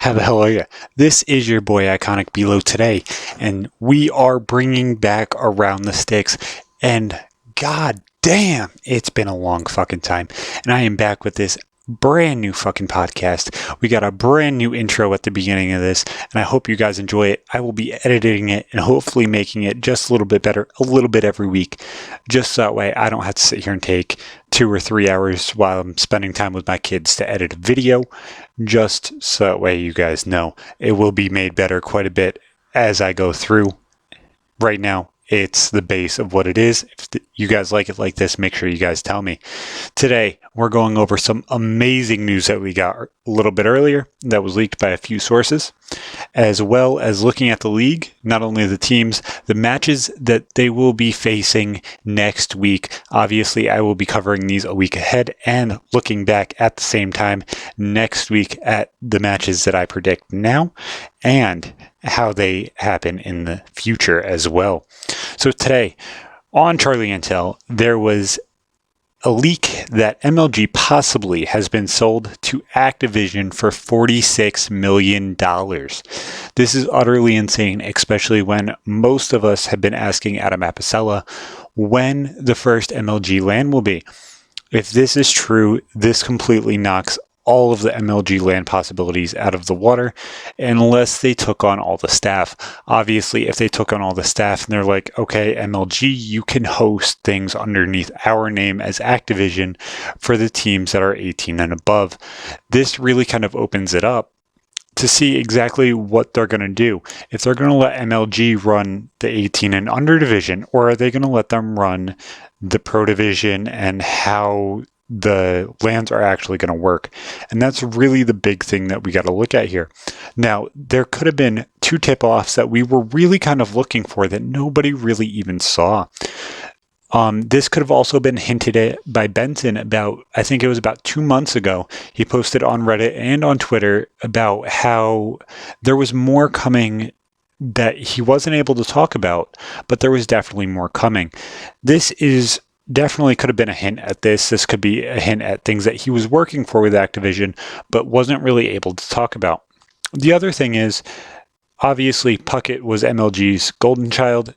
How the hell are you? This is your boy IconicBelow today, and we are bringing back Around the Sticks, and god damn, it's been a long fucking time, and I am back with this brand new fucking podcast. We got a brand new intro at the beginning of this, and I hope you guys enjoy it. I will be editing it and hopefully making it just a little bit better, a little bit every week, just so that way I don't have to sit here and take 2 or 3 hours while I'm spending time with my kids to edit a video, just so that way you guys know it will be made better quite a bit as I go through. Right now, it's the base of what it is. If you guys like it like this, make sure you guys tell me. Today, we're going over some amazing news that we got a little bit earlier that was leaked by a few sources, as well as looking at the league, not only the teams, the matches that they will be facing next week. Obviously, I will be covering these a week ahead and looking back at the same time next week at the matches that I predict now and how they happen in the future as well. So today, on Charlie Intel, there was a leak that MLG possibly has been sold to Activision for $46 million. This is utterly insane, especially when most of us have been asking Adam Apicella when the first MLG LAN will be. If this is true, this completely knocks all of the MLG LAN possibilities out of the water, unless they took on all the staff. Obviously, if they took on all the staff and they're like, okay, MLG, you can host things underneath our name as Activision for the teams that are 18 and above. This really kind of opens it up to see exactly what they're going to do. If they're going to let MLG run the 18 and under division, or are they going to let them run the pro division and how the LANs are actually going to work. And that's really the big thing that we got to look at here. Now, there could have been 2 tip-offs that we were really kind of looking for that nobody really even saw. This could have also been hinted at by Benson about, I think it was about 2 months ago. He posted on Reddit and on Twitter about how there was more coming that he wasn't able to talk about, but there was definitely more coming. This is definitely could have been a hint at this. This could be a hint at things that he was working for with Activision, but wasn't really able to talk about. The other thing is, obviously, Puckett was MLG's golden child.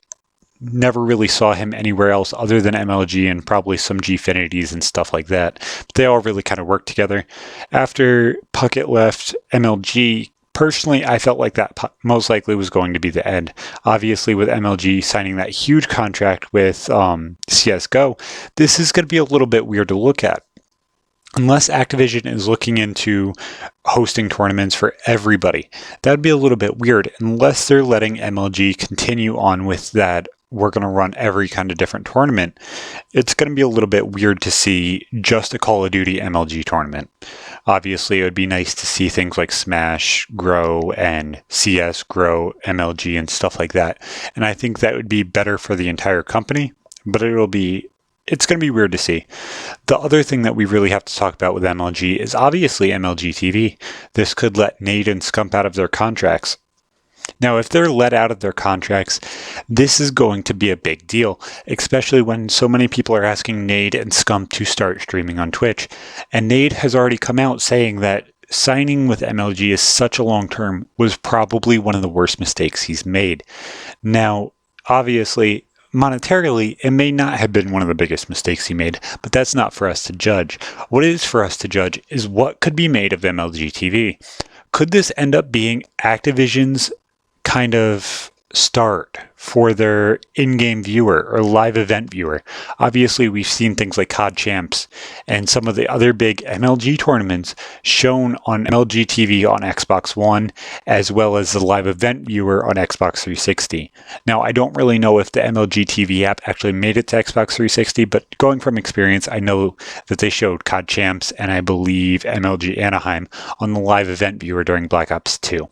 Never really saw him anywhere else other than MLG and probably some Gfinities and stuff like that. But they all really kind of worked together. After Puckett left MLG, personally, I felt like that most likely was going to be the end. Obviously, with MLG signing that huge contract with CSGO, this is going to be a little bit weird to look at. Unless Activision is looking into hosting tournaments for everybody, that'd be a little bit weird. Unless they're letting MLG continue on with that, we're going to run every kind of different tournament, it's going to be a little bit weird to see just a Call of Duty MLG tournament. Obviously, it would be nice to see things like Smash grow and CS grow, MLG and stuff like that. And I think that would be better for the entire company, but it's going to be weird to see. The other thing that we really have to talk about with MLG is obviously MLG TV. This could let Nade and Scump out of their contracts. Now, if they're let out of their contracts, this is going to be a big deal, especially when so many people are asking Nade and Scump to start streaming on Twitch. And Nade has already come out saying that signing with MLG is such a long term was probably one of the worst mistakes he's made. Now, obviously, monetarily, it may not have been one of the biggest mistakes he made, but that's not for us to judge. What is for us to judge is what could be made of MLG TV. Could this end up being Activision's kind of start for their in-game viewer or live event viewer? Obviously, we've seen things like COD Champs and some of the other big MLG tournaments shown on MLG TV on Xbox One, as well as the live event viewer on Xbox 360. Now, I don't really know if the MLG TV app actually made it to Xbox 360, but going from experience, I know that they showed COD Champs and I believe MLG Anaheim on the live event viewer during Black Ops 2.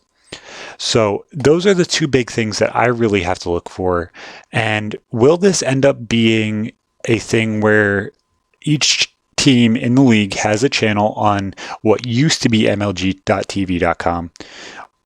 So those are the 2 big things that I really have to look for. And will this end up being a thing where each team in the league has a channel on what used to be MLG.TV.com?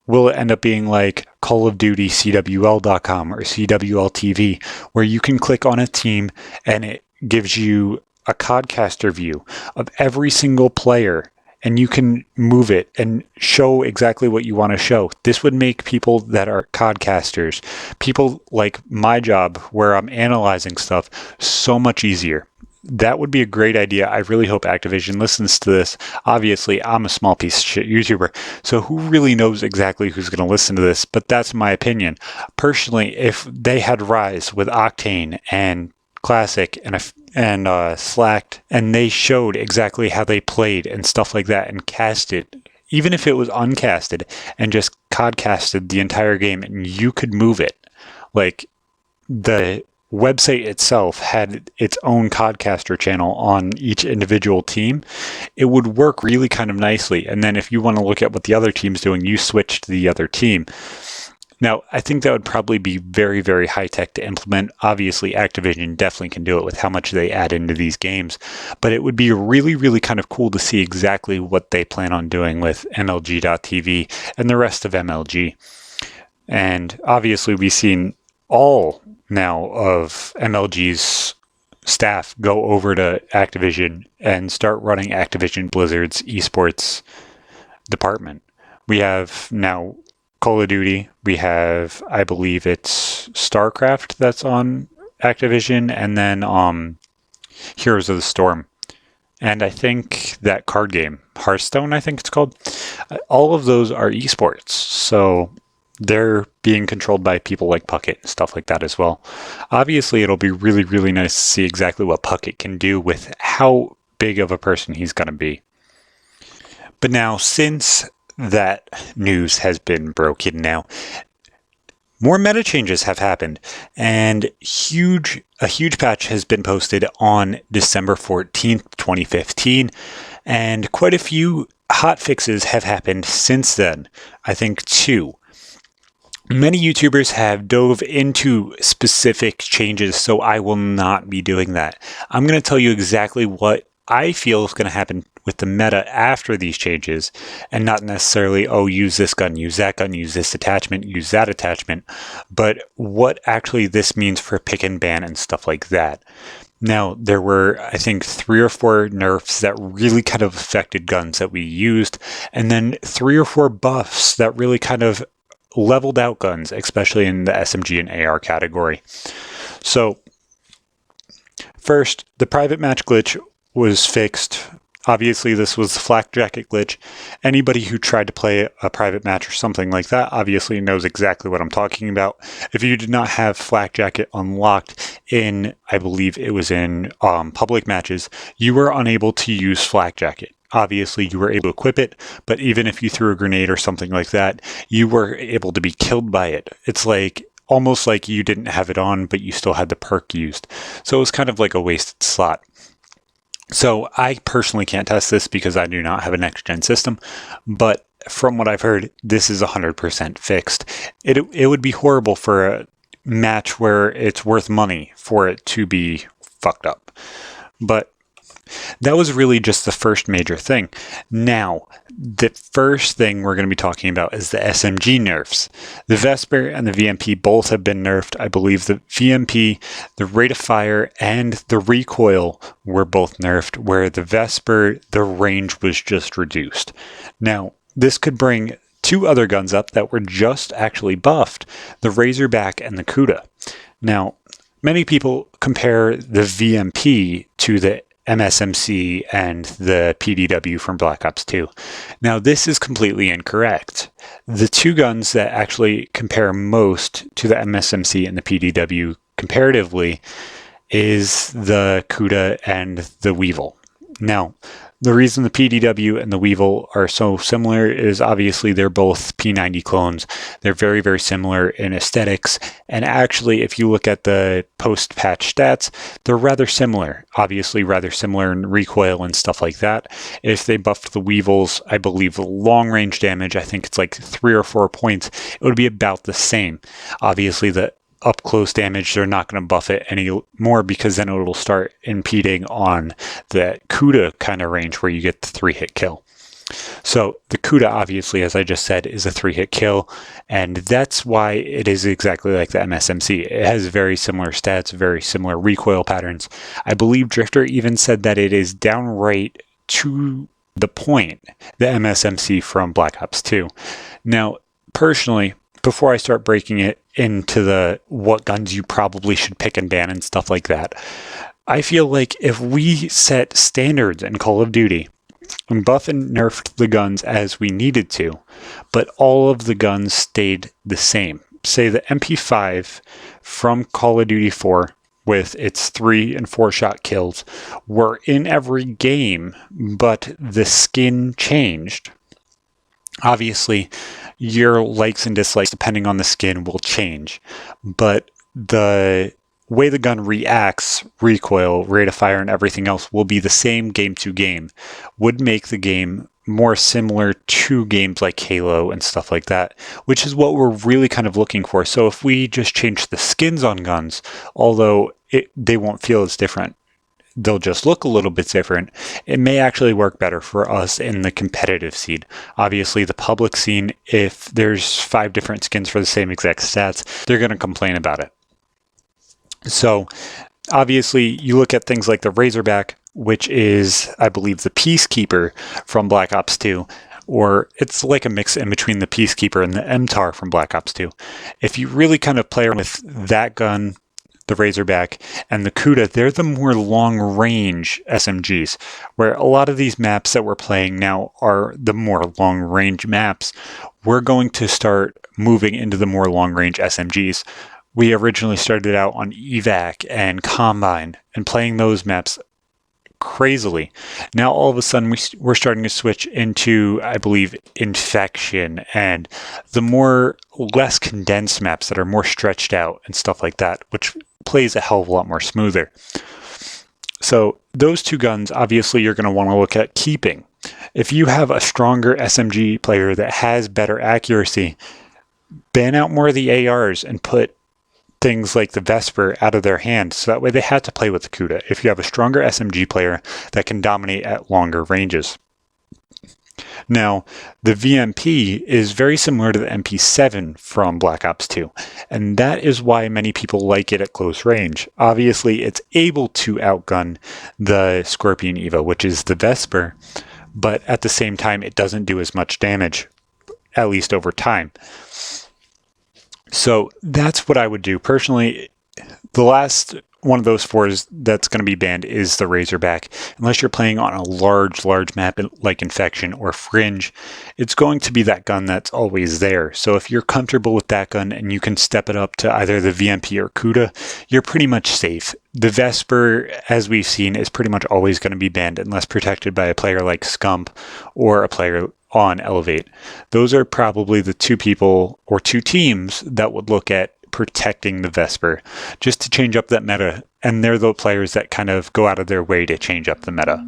Will it end up being like Call of Duty CWL.com or CWL TV, where you can click on a team and it gives you a codcaster view of every single player and you can move it and show exactly what you want to show. This would make people that are codcasters, people like my job where I'm analyzing stuff, so much easier. That would be a great idea. I really hope Activision listens to this. Obviously, I'm a small piece of shit YouTuber, so who really knows exactly who's going to listen to this? But that's my opinion. Personally, if they had Rise with Octane and Classic and Slacked, and they showed exactly how they played and stuff like that, and casted, even if it was uncasted, and just codcasted the entire game, and you could move it, like the website itself had its own codcaster channel on each individual team, it would work really kind of nicely. And then if you want to look at what the other team's doing, you switch to the other team. Now, I think that would probably be very, very high-tech to implement. Obviously, Activision definitely can do it with how much they add into these games, but it would be really, really kind of cool to see exactly what they plan on doing with MLG.TV and the rest of MLG. And obviously, we've seen all now of MLG's staff go over to Activision and start running Activision Blizzard's esports department. We have now Call of Duty. We have, I believe it's StarCraft that's on Activision, and then Heroes of the Storm. And I think that card game, Hearthstone, I think it's called. All of those are esports. So they're being controlled by people like Puckett and stuff like that as well. Obviously, it'll be really, really nice to see exactly what Puckett can do with how big of a person he's going to be. But now, since that news has been broken now, more meta changes have happened, and a huge patch has been posted on December 14th, 2015, and quite a few hot fixes have happened since then. I think 2. Many YouTubers have dove into specific changes, so I will not be doing that. I'm going to tell you exactly what I feel is going to happen with the meta after these changes, and not necessarily, oh, use this gun, use that gun, use this attachment, use that attachment, but what actually this means for pick and ban and stuff like that. Now, there were, I think, 3 or 4 nerfs that really kind of affected guns that we used, and then 3 or 4 buffs that really kind of leveled out guns, especially in the SMG and AR category. So, first, the private match glitch was fixed. Obviously, this was the flak jacket glitch. Anybody who tried to play a private match or something like that obviously knows exactly what I'm talking about. If you did not have flak jacket unlocked in, I believe it was in public matches, you were unable to use flak jacket. Obviously, you were able to equip it, but even if you threw a grenade or something like that, you were able to be killed by it. It's like almost like you didn't have it on, but you still had the perk used. So it was kind of like a wasted slot. So I personally can't test this because I do not have a next-gen system, but from what I've heard, this is 100% fixed. It would be horrible for a match where it's worth money for it to be fucked up. But that was really just the first major thing. Now, the first thing we're going to be talking about is the SMG nerfs. The Vesper and the VMP both have been nerfed. I believe the VMP, the rate of fire, and the recoil were both nerfed, where the Vesper, the range was just reduced. Now, this could bring 2 other guns up that were just actually buffed, the Razorback and the Kuda. Now, many people compare the VMP to the MSMC and the PDW from Black Ops 2. Now, this is completely incorrect. The 2 guns that actually compare most to the MSMC and the PDW comparatively is the Kuda and the Weevil. Now, the reason the PDW and the Weevil are so similar is obviously they're both P90 clones. They're very, very similar in aesthetics. And actually, if you look at the post-patch stats, they're rather similar. Obviously, rather similar in recoil and stuff like that. If they buffed the Weevils, I believe long-range damage, I think it's like 3 or 4 points, it would be about the same. Obviously, the up close damage, they're not going to buff it anymore because then it'll start impeding on the Kuda kind of range where you get the 3-hit kill. So the Kuda, obviously, as I just said, is a 3-hit kill, and that's why it is exactly like the MSMC. It has very similar stats, very similar recoil patterns. I believe Drifter even said that it is downright too the point, the MSMC from Black Ops 2. Now, personally, before I start breaking it into the what guns you probably should pick and ban and stuff like that, I feel like if we set standards in Call of Duty and buff and nerfed the guns as we needed to, but all of the guns stayed the same. Say the MP5 from Call of Duty 4 with its 3 and 4 shot kills were in every game, but the skin changed. Obviously, your likes and dislikes, depending on the skin, will change, but the way the gun reacts, recoil, rate of fire, and everything else will be the same game to game, would make the game more similar to games like Halo and stuff like that, which is what we're really kind of looking for. So if we just change the skins on guns, although they won't feel as different, they'll just look a little bit different, it may actually work better for us in the competitive scene. Obviously, the public scene, if there's 5 different skins for the same exact stats, they're going to complain about it. So obviously, you look at things like the Razorback, which is, I believe, the Peacekeeper from Black Ops 2, or it's like a mix in between the Peacekeeper and the MTAR from Black Ops 2. If you really kind of play around with that gun, the Razorback, and the Kuda, they're the more long-range SMGs, where a lot of these maps that we're playing now are the more long-range maps. We're going to start moving into the more long-range SMGs. We originally started out on Evac and Combine and playing those maps crazily. Now all of a sudden we're starting to switch into, I believe, Infection and the less condensed maps that are more stretched out and stuff like that, which plays a hell of a lot more smoother. So those 2 guns, obviously, you're going to want to look at keeping. If you have a stronger SMG player that has better accuracy, ban out more of the ARs and put things like the Vesper out of their hands, so that way they had to play with the Kuda if you have a stronger SMG player that can dominate at longer ranges. Now, the VMP is very similar to the MP7 from Black Ops 2, and that is why many people like it at close range. Obviously, it's able to outgun the Scorpion Evo, which is the Vesper, but at the same time, it doesn't do as much damage, at least over time. So that's what I would do. Personally, the last one of those 4 that's going to be banned is the Razorback. Unless you're playing on a large map like Infection or Fringe, it's going to be that gun that's always there. So if you're comfortable with that gun and you can step it up to either the VMP or Kuda, you're pretty much safe. The Vesper, as we've seen, is pretty much always going to be banned unless protected by a player like Scump or a player on Elevate. Those are probably the 2 people or 2 teams that would look at protecting the Vesper just to change up that meta, and they're the players that kind of go out of their way to change up the meta.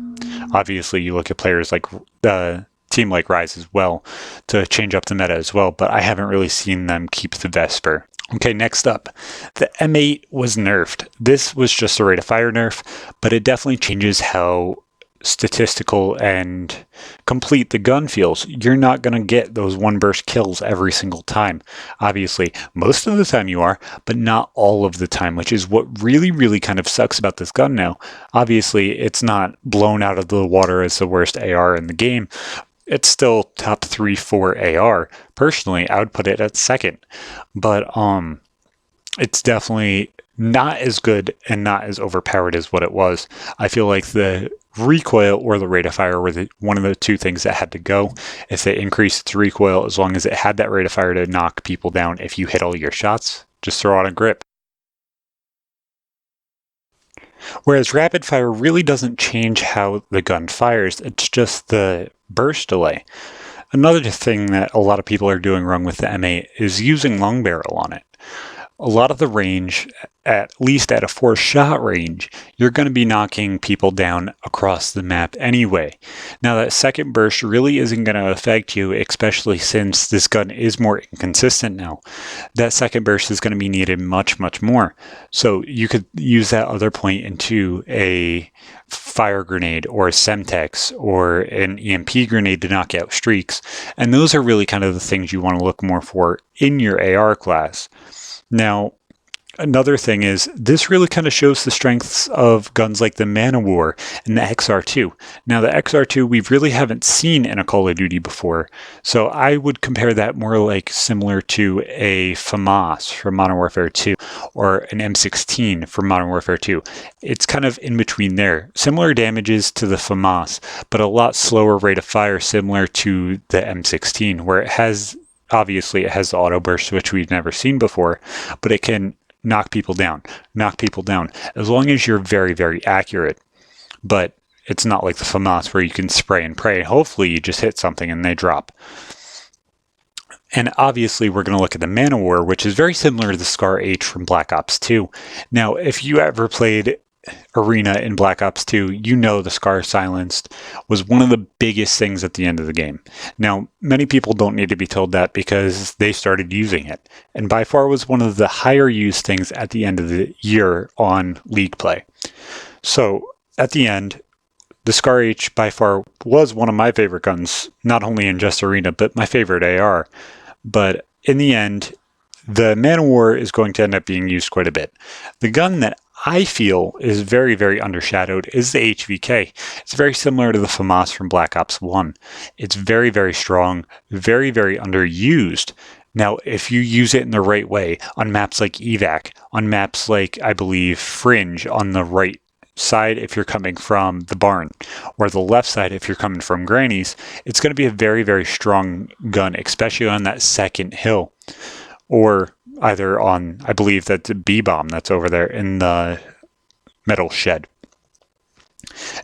Obviously, you look at players like the team like Rise as well to change up the meta as well, but I haven't really seen them keep the Vesper. Okay, next up, the M8 was nerfed. This was just a rate of fire nerf, but it definitely changes how statistical and complete the gun feels. You're not going to get those 1 burst kills every single time. Obviously, most of the time you are, but not all of the time, which is what really kind of sucks about this gun now. Obviously, it's not blown out of the water as the worst AR in the game. It's still top 3-4 AR. Personally, I would put it at second, but it's definitely not as good and not as overpowered as what it was. I feel like the recoil or the rate of fire were one of the 2 things that had to go. If they increased its recoil, as long as it had that rate of fire to knock people down if you hit all your shots, just throw out a grip. Whereas rapid fire really doesn't change how the gun fires, it's just the burst delay. Another thing that a lot of people are doing wrong with the M8 is using long barrel on it. A lot of the range, at least at a 4-shot range, you're going to be knocking people down across the map anyway. Now that second burst really isn't going to affect you, especially since this gun is more inconsistent now. That second burst is going to be needed much more. So you could use that other point into a fire grenade or a Semtex or an EMP grenade to knock out streaks. And those are really kind of the things you want to look more for in your AR class. Now, Another thing is, this really kind of shows the strengths of guns like the Man-O-War and the XR2. Now, the XR2 we really haven't seen in a Call of Duty before, so I would compare that more like similar to a FAMAS from Modern Warfare 2 or an M16 from Modern Warfare 2. It's kind of in between there. Similar damages to the FAMAS, but a lot slower rate of fire similar to the M16, where it has, obviously it has the auto burst, which we've never seen before, but it can knock people down, as long as you're very, very accurate. But it's not like the FAMAS where you can spray and pray. Hopefully you just hit something and they drop. And obviously we're going to look at the Man-O-War, which is very similar to the Scar H from Black Ops 2. Now, if you ever played Arena in Black Ops 2, you know the Scar Silenced was one of the biggest things at the end of the game. Now, many people don't need to be told that because they started using it, and by far was one of the higher used things at the end of the year on League play. So, at the end, the Scar H by far was one of my favorite guns, not only in just Arena, but my favorite AR. But in the end, the Man-O-War is going to end up being used quite a bit. The gun that I feel is very, very undershadowed is the HVK. It's very similar to the FAMAS from Black Ops 1. It's very, very strong, very, very underused. Now, if you use it in the right way on maps like Evac, on maps like, I believe, Fringe on the right side if you're coming from the barn, or the left side if you're coming from Granny's, it's going to be a very, very strong gun, especially on that second hill. Or either on, I believe that's a B-bomb that's over there in the metal shed.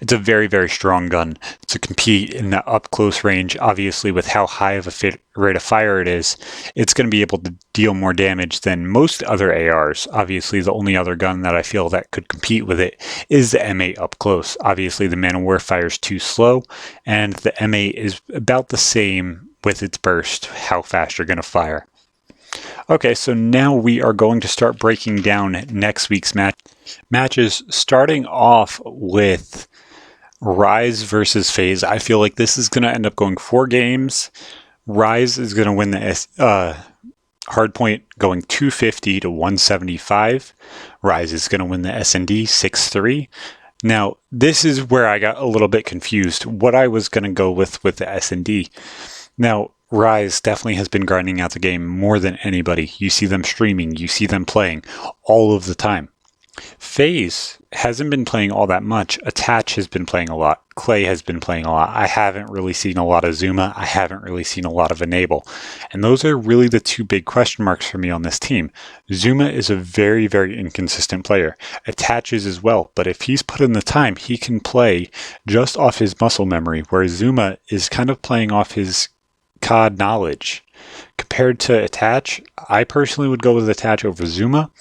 It's a very, very strong gun to compete in the up-close range. Obviously, with how high of a rate of fire it is, it's going to be able to deal more damage than most other ARs. Obviously, the only other gun that I feel that could compete with it is the M8 up-close. Obviously, the Man-O-War fires too slow, and the M8 is about the same with its burst, how fast you're going to fire. Okay, so now we are going to start breaking down next week's matches, starting off with Rise versus FaZe. I feel like this is going to end up going 4 games. Rise is going to win the Hardpoint going 250 to 175. Rise is going to win the S&D 6-3. Now, this is where I got a little bit confused, what I was going to go with the S&D. Now, Rise definitely has been grinding out the game more than anybody. You see them streaming, you see them playing all of the time. FaZe hasn't been playing all that much. Attach has been playing a lot. Clay has been playing a lot. I haven't really seen a lot of Zuma. I haven't really seen a lot of Enable. And those are really the 2 big question marks for me on this team. Zuma is a very, very inconsistent player. Attach is as well, but if he's put in the time, he can play just off his muscle memory, whereas Zuma is kind of playing off his COD knowledge. Compared to Attach, I personally would go with Attach over Zuma,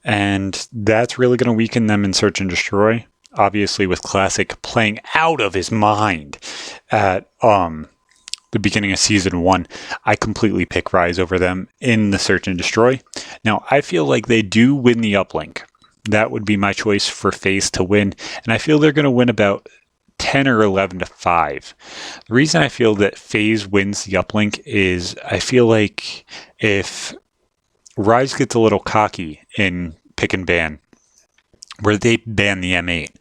and that's really going to weaken them in Search and Destroy. Obviously, with Classic playing out of his mind at the beginning of Season 1, I completely pick Rise over them in the Search and Destroy. Now, I feel like they do win the uplink. That would be my choice for FaZe to win, and I feel they're going to win about 10 or 11 to 5. The reason I feel that FaZe wins the uplink is I feel like if Rise gets a little cocky in pick and ban, where they ban the M8,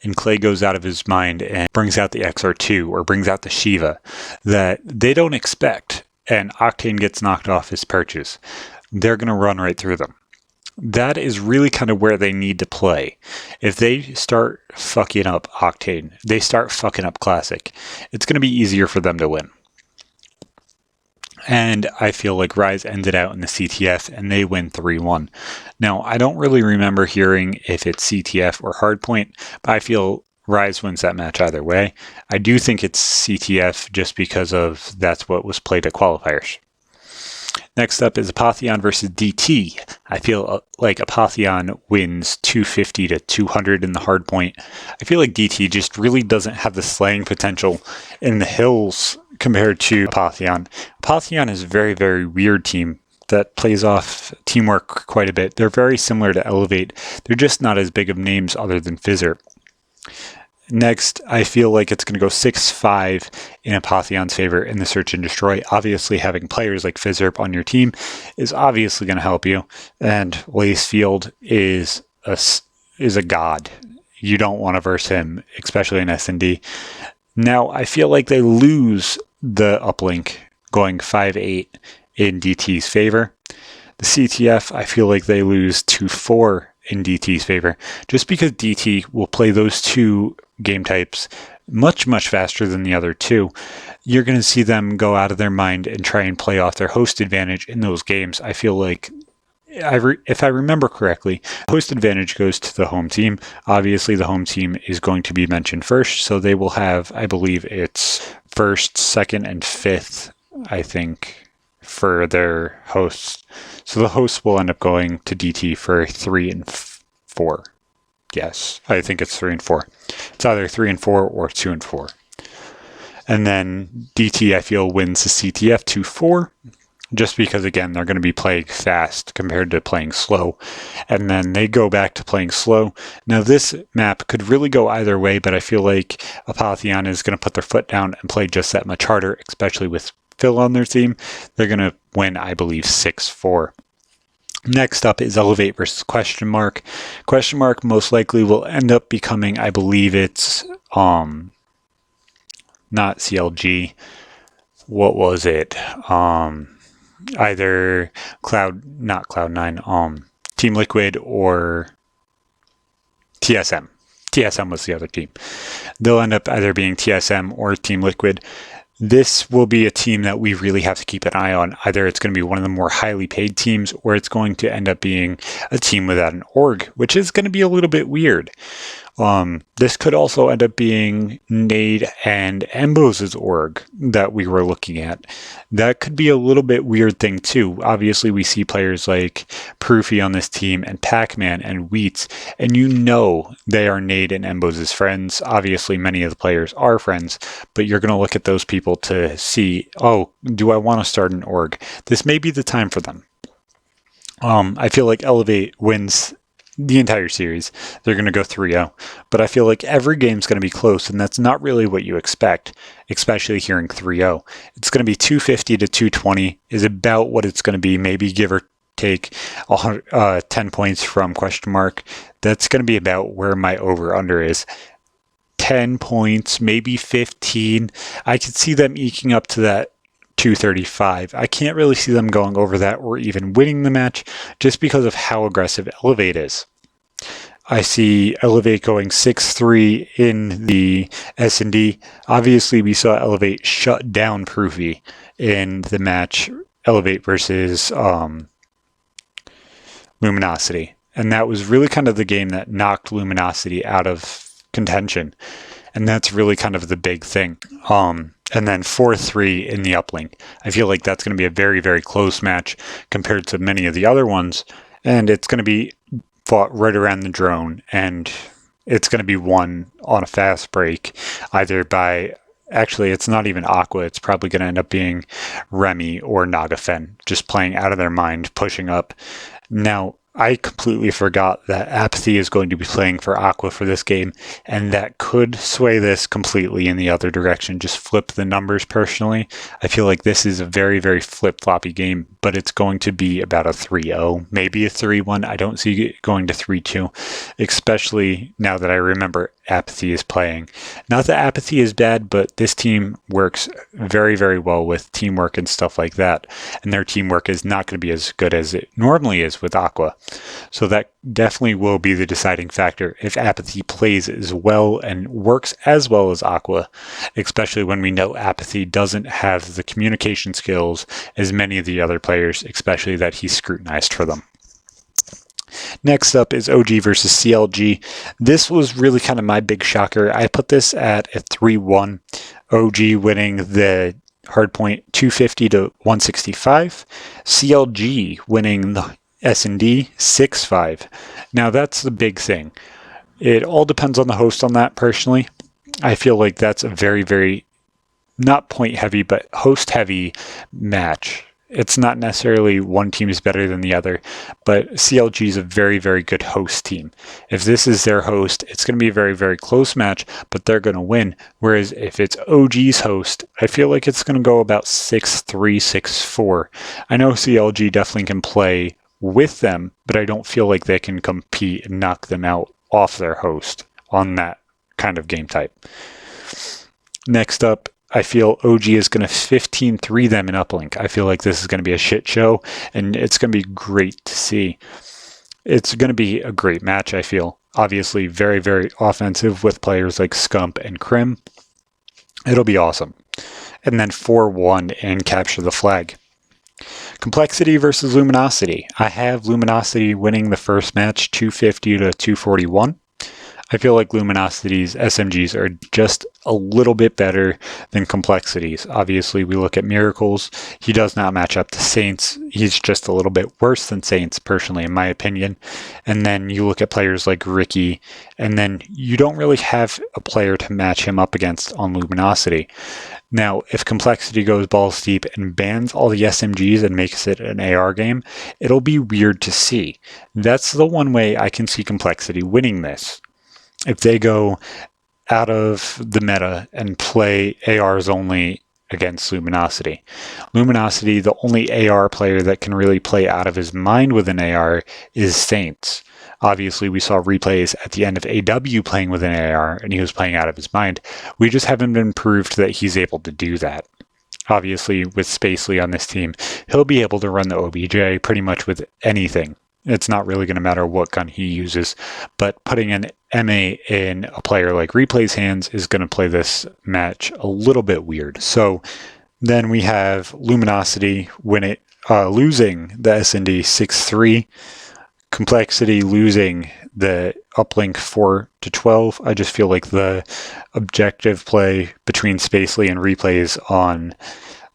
and Clay goes out of his mind and brings out the XR2 or brings out the Shiva that they don't expect, and Octane gets knocked off his perches, they're going to run right through them. That is really kind of where they need to play. If they start fucking up Octane, they start fucking up Classic, it's going to be easier for them to win. And I feel like Rise ended out in the CTF and they win 3-1. Now, I don't really remember hearing if it's CTF or Hardpoint, but I feel Rise wins that match either way. I do think it's CTF just because of that's what was played at qualifiers. Next up is Apotheon versus DT. I feel like Apotheon wins 250 to 200 in the hardpoint. I feel like DT just really doesn't have the slaying potential in the hills compared to Apotheon. Apotheon is a very, very weird team that plays off teamwork quite a bit. They're very similar to Elevate. They're just not as big of names other than Fizzer. Next, I feel like it's going to go 6-5 in Apotheon's favor in the Search and Destroy. Obviously, having players like Fizzerp on your team is obviously going to help you. And Lacefield is a god. You don't want to verse him, especially in S&D. Now, I feel like they lose the uplink going 5-8 in DT's favor. The CTF, I feel like they lose 2-4 in DT's favor, just because DT will play those two game types much, much faster than the other two. You're going to see them go out of their mind and try and play off their host advantage in those games. I feel like, if I remember correctly, host advantage goes to the home team. Obviously, the home team is going to be mentioned first, so they will have, I believe it's first, second, and fifth, I think, for their hosts. So the hosts will end up going to DT for 3 and 4. Yes, I think it's 3 and 4. It's either 3 and 4 or 2 and 4. And then DT, I feel, wins the CTF 2-4, just because, again, they're going to be playing fast compared to playing slow. And then they go back to playing slow. Now, this map could really go either way, but I feel like Apotheon is going to put their foot down and play just that much harder, especially with Phil on their team. They're going to win, I believe, 6-4. Next up is Elevate versus Question Mark. Question Mark most likely will end up becoming, I believe it's not CLG. What was it? Either not Cloud9, Team Liquid or TSM. TSM was the other team. They'll end up either being TSM or Team Liquid. This will be a team that we really have to keep an eye on. Either it's going to be one of the more highly paid teams, or it's going to end up being a team without an org, which is going to be a little bit weird. This could also end up being Nade and Embos' org that we were looking at. That could be a little bit weird thing too. Obviously, we see players like Proofy on this team and Pac-Man and Wheats, and you know they are Nade and Embos' friends. Obviously, many of the players are friends, but you're going to look at those people to see, oh, do I want to start an org? This may be the time for them. I feel like Elevate wins the entire series. They're going to go 3-0. But I feel like every game's going to be close, and that's not really what you expect, especially hearing 3-0. It's going to be 250 to 220 is about what it's going to be, maybe give or take 10 points from Question Mark. That's going to be about where my over-under is. 10 points, maybe 15. I could see them eking up to that 235. I can't really see them going over that or even winning the match just because of how aggressive Elevate is. I see Elevate going 6-3 in the S&D. Obviously, we saw Elevate shut down Proofy in the match Elevate versus Luminosity. And that was really kind of the game that knocked Luminosity out of contention. And that's really kind of the big thing. And then 4-3 in the uplink. I feel like that's going to be a very, very close match compared to many of the other ones. And it's going to be fought right around the drone. And it's going to be won on a fast break, either by, actually, it's not even Aqua. It's probably going to end up being Remy or Nagafen, just playing out of their mind, pushing up. Now, I completely forgot that Apathy is going to be playing for Aqua for this game, and that could sway this completely in the other direction. Just flip the numbers personally. I feel like this is a very, very flip-floppy game, but it's going to be about a 3-0, maybe a 3-1. I don't see it going to 3-2, especially now that I remember Apathy is playing. Not that Apathy is bad, but this team works very, very well with teamwork and stuff like that, and their teamwork is not going to be as good as it normally is with Aqua. So that definitely will be the deciding factor if Apathy plays as well and works as well as Aqua, especially when we know Apathy doesn't have the communication skills as many of the other players, especially that he's scrutinized for them. Next up is OG versus CLG. This was really kind of my big shocker. I put this at a 3-1. OG winning the hardpoint 250 to 165. CLG winning the S&D 6-5. Now that's the big thing. It all depends on the host on that personally. I feel like that's a very, very, not point heavy, but host heavy match. It's not necessarily one team is better than the other, but CLG is a very, very good host team. If this is their host, it's going to be a very, very close match, but they're going to win. Whereas if it's OG's host, I feel like it's going to go about 6-3, 6-4. I know CLG definitely can play with them, but I don't feel like they can compete and knock them out off their host on that kind of game type. Next up, I feel OG is going to 15-3 them in uplink. I feel like this is going to be a shit show, and it's going to be great to see. It's going to be a great match, I feel. Obviously, very, very offensive with players like Scump and Krim. It'll be awesome. And then 4-1 and capture the flag. Complexity versus Luminosity. I have Luminosity winning the first match 250 to 241. I feel like Luminosity's SMGs are just a little bit better than Complexity's. Obviously, we look at Miracles. He does not match up to Saints. He's just a little bit worse than Saints, personally, in my opinion. And then you look at players like Ricky, and then you don't really have a player to match him up against on Luminosity. Now, if Complexity goes balls deep and bans all the SMGs and makes it an AR game, it'll be weird to see. That's the one way I can see Complexity winning this. If they go out of the meta and play ARs only against Luminosity. Luminosity, the only AR player that can really play out of his mind with an AR is Saints. Obviously, we saw replays at the end of AW playing with an AR, and he was playing out of his mind. We just haven't been proved that he's able to do that. Obviously, with Spacely on this team, he'll be able to run the OBJ pretty much with anything. It's not really going to matter what gun he uses, but putting an MA in a player like Replay's hands is going to play this match a little bit weird. So then we have Luminosity losing the S&D 6-3, Complexity losing the uplink 4-12. I just feel like the objective play between Spacely and Replays on,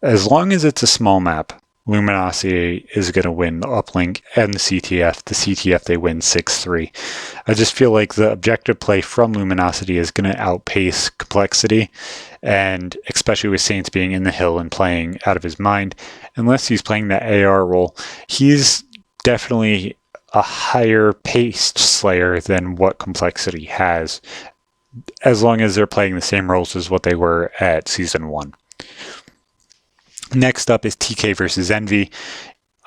as long as it's a small map, Luminosity is going to win the uplink and the CTF. The CTF, they win 6-3. I just feel like the objective play from Luminosity is going to outpace Complexity, and especially with Saints being in the hill and playing out of his mind, unless he's playing that AR role, he's definitely a higher paced Slayer than what Complexity has, as long as they're playing the same roles as what they were at Season 1. Next up is TK versus Envy.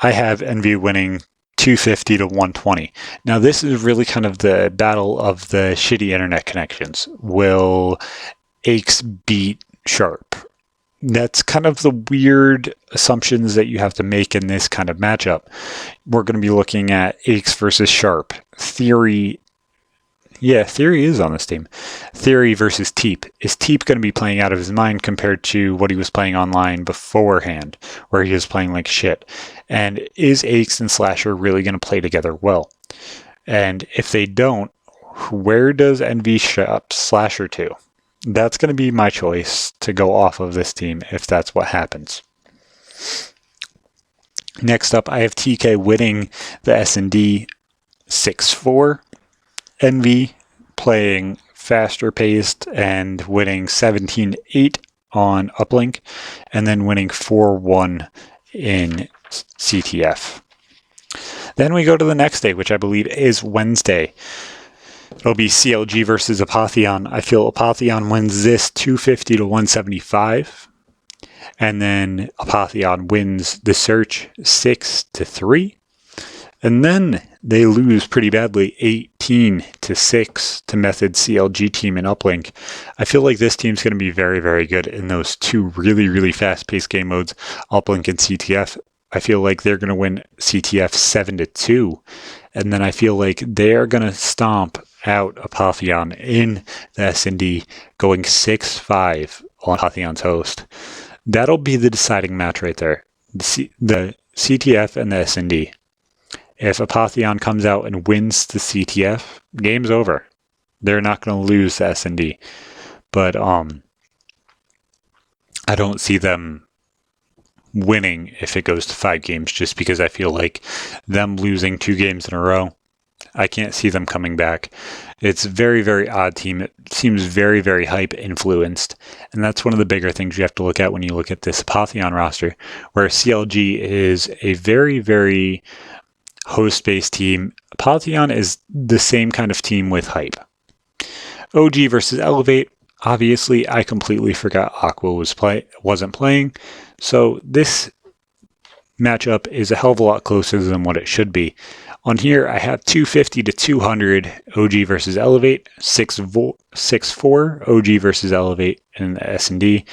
I have Envy winning 250 to 120. Now, this is really kind of the battle of the shitty internet connections. Will Aches beat Sharp? That's kind of the weird assumptions that you have to make in this kind of matchup. We're going to be looking at Aches versus Sharp. Theory is on this team. Theory versus Teep. Is Teep going to be playing out of his mind compared to what he was playing online beforehand, where he was playing like shit? And is Aches and Slasher really going to play together well? And if they don't, where does Envy ship Slasher to? That's going to be my choice to go off of this team if that's what happens. Next up, I have TK winning the S&D 6-4. Envy playing faster paced and winning 17-8 on uplink, and then winning 4-1 in CTF. Then we go to the next day, which I believe is Wednesday. It'll be CLG versus Apotheon. I feel Apotheon wins this 250 to 175. And then Apotheon wins the search 6-3. And then they lose pretty badly 18-6 to Method CLG team in uplink. I feel like this team's going to be very, very good in those two really, really fast-paced game modes, uplink and CTF. I feel like they're going to win CTF 7-2. And then I feel like they're going to stomp out Apotheon in the S&D, going 6-5 on Apotheon's host. That'll be the deciding match right there. The CTF and the S&D. If Apotheon comes out and wins the CTF, game's over. They're not going to lose the S&D. But I don't see them winning if it goes to 5 games, just because I feel like them losing 2 games in a row, I can't see them coming back. It's a very, very odd team. It seems very, very hype influenced. And that's one of the bigger things you have to look at when you look at this Apotheon roster, where CLG is a very, very host-based team. Apotheon is the same kind of team with hype. OG versus Elevate. Obviously, I completely forgot Aqua wasn't playing. So this matchup is a hell of a lot closer than what it should be. On here, I have 250 to 200 OG versus Elevate, 6-4 OG versus Elevate in the S&D,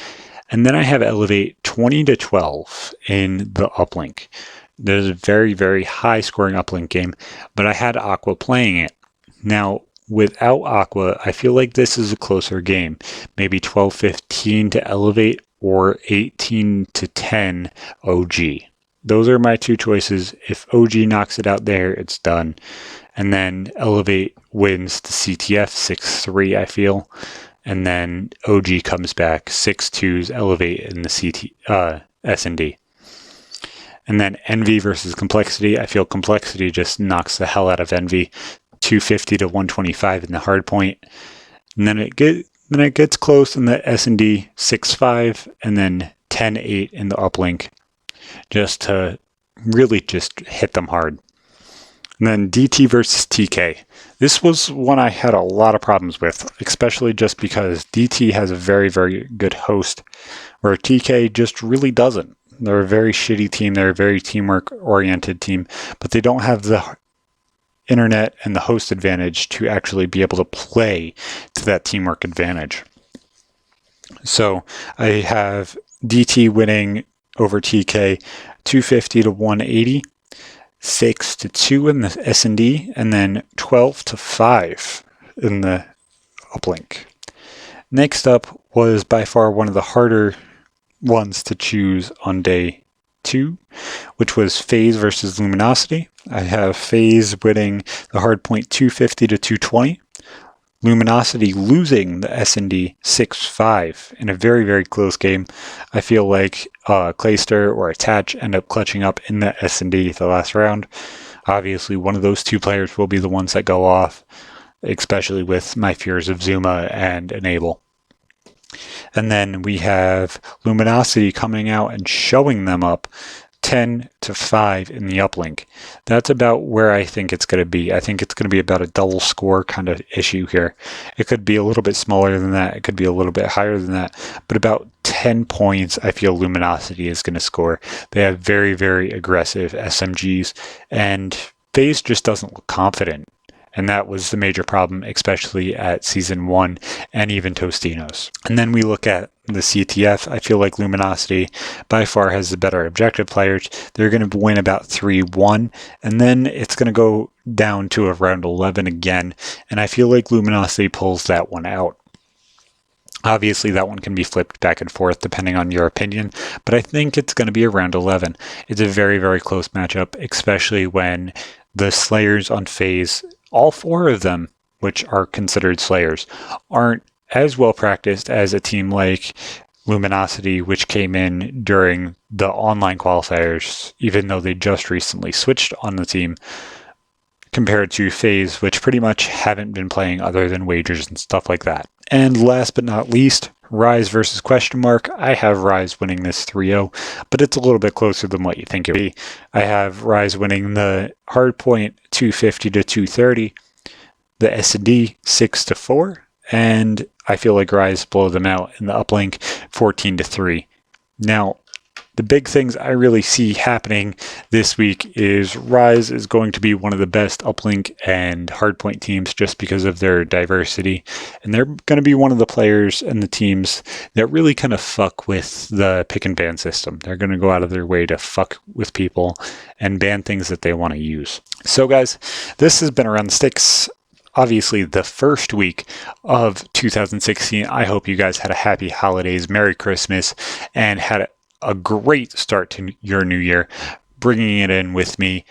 and then I have Elevate 20 to 12 in the uplink. There's a very, very high scoring uplink game, but I had Aqua playing it. Now, without Aqua, I feel like this is a closer game, maybe 12-15 to Elevate or 18 to 10 OG. Those are my two choices. If OG knocks it out there, it's done. And then Elevate wins the CTF 6-3, I feel. And then OG comes back 6-2's Elevate in the S&D. And then Envy versus Complexity. I feel Complexity just knocks the hell out of Envy. 250 to 125 in the hard point. And then it gets close in the S&D 6-5 and then 10-8 in the uplink, just to really just hit them hard. And then DT versus TK. This was one I had a lot of problems with, especially just because DT has a very, very good host, where TK just really doesn't. They're a very shitty team. They're a very teamwork-oriented team, but they don't have the internet and the host advantage to actually be able to play to that teamwork advantage. So I have DT winning over TK 250 to 180, 6-2 in the S&D, and then 12-5 in the uplink. Next up was by far one of the harder ones to choose on day 2, which was FaZe versus Luminosity. I have FaZe winning the hardpoint 250 to 220. Luminosity losing the S&D 6-5 in a very, very close game. I feel like Clayster or Attach end up clutching up in the S&D the last round. Obviously, one of those two players will be the ones that go off, especially with my fears of Zuma and Enable. And then we have Luminosity coming out and showing them up 10-5 in the uplink. That's about where I think it's going to be. I think it's going to be about a double score kind of issue here. It could be a little bit smaller than that. It could be a little bit higher than that. But about 10 points, I feel Luminosity is going to score. They have very, very aggressive SMGs, and FaZe just doesn't look confident. And that was the major problem, especially at Season 1 and even Tostinos. And then we look at the CTF. I feel like Luminosity by far has the better objective players. They're going to win about 3-1, and then it's going to go down to around 11 again. And I feel like Luminosity pulls that one out. Obviously, that one can be flipped back and forth depending on your opinion, but I think it's going to be around 11. It's a very, very close matchup, especially when the Slayers on FaZe, all 4 of them, which are considered Slayers, aren't as well practiced as a team like Luminosity, which came in during the online qualifiers, even though they just recently switched on the team, compared to FaZe, which pretty much haven't been playing other than wagers and stuff like that. And last but not least, Rise versus Question Mark. I have Rise winning this 3-0, but it's a little bit closer than what you think it would be. I have Rise winning the hardpoint 250 to 230, the S&D 6-4, and I feel like Rise blow them out in the uplink 14-3. Now, the big things I really see happening this week is Rise is going to be one of the best uplink and hardpoint teams just because of their diversity. And they're going to be one of the players and the teams that really kind of fuck with the pick and ban system. They're going to go out of their way to fuck with people and ban things that they want to use. So guys, this has been Around the Sticks. Obviously, the first week of 2016. I hope you guys had a happy holidays, Merry Christmas, and had a great start to your new year. Bringing it in with me,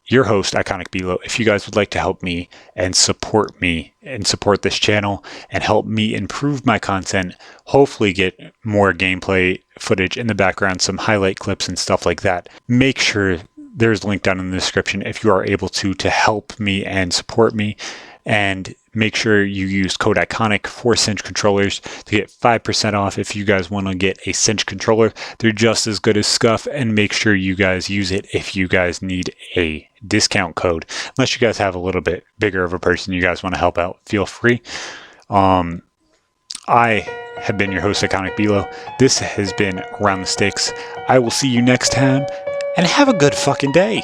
your host, IconicBelow. If you guys would like to help me and support this channel and help me improve my content, hopefully get more gameplay footage in the background, some highlight clips and stuff like that, make sure there's a link down in the description if you are able to help me and support me. And make sure you use code ICONIC for Cinch controllers to get 5% off if you guys want to get a Cinch controller. They're just as good as Scuff, and make sure you guys use it if you guys need a discount code. Unless you guys have a little bit bigger of a person you guys want to help out, feel free. I have been your host, IconicBelow. This has been Around the Sticks. I will see you next time, and have a good fucking day.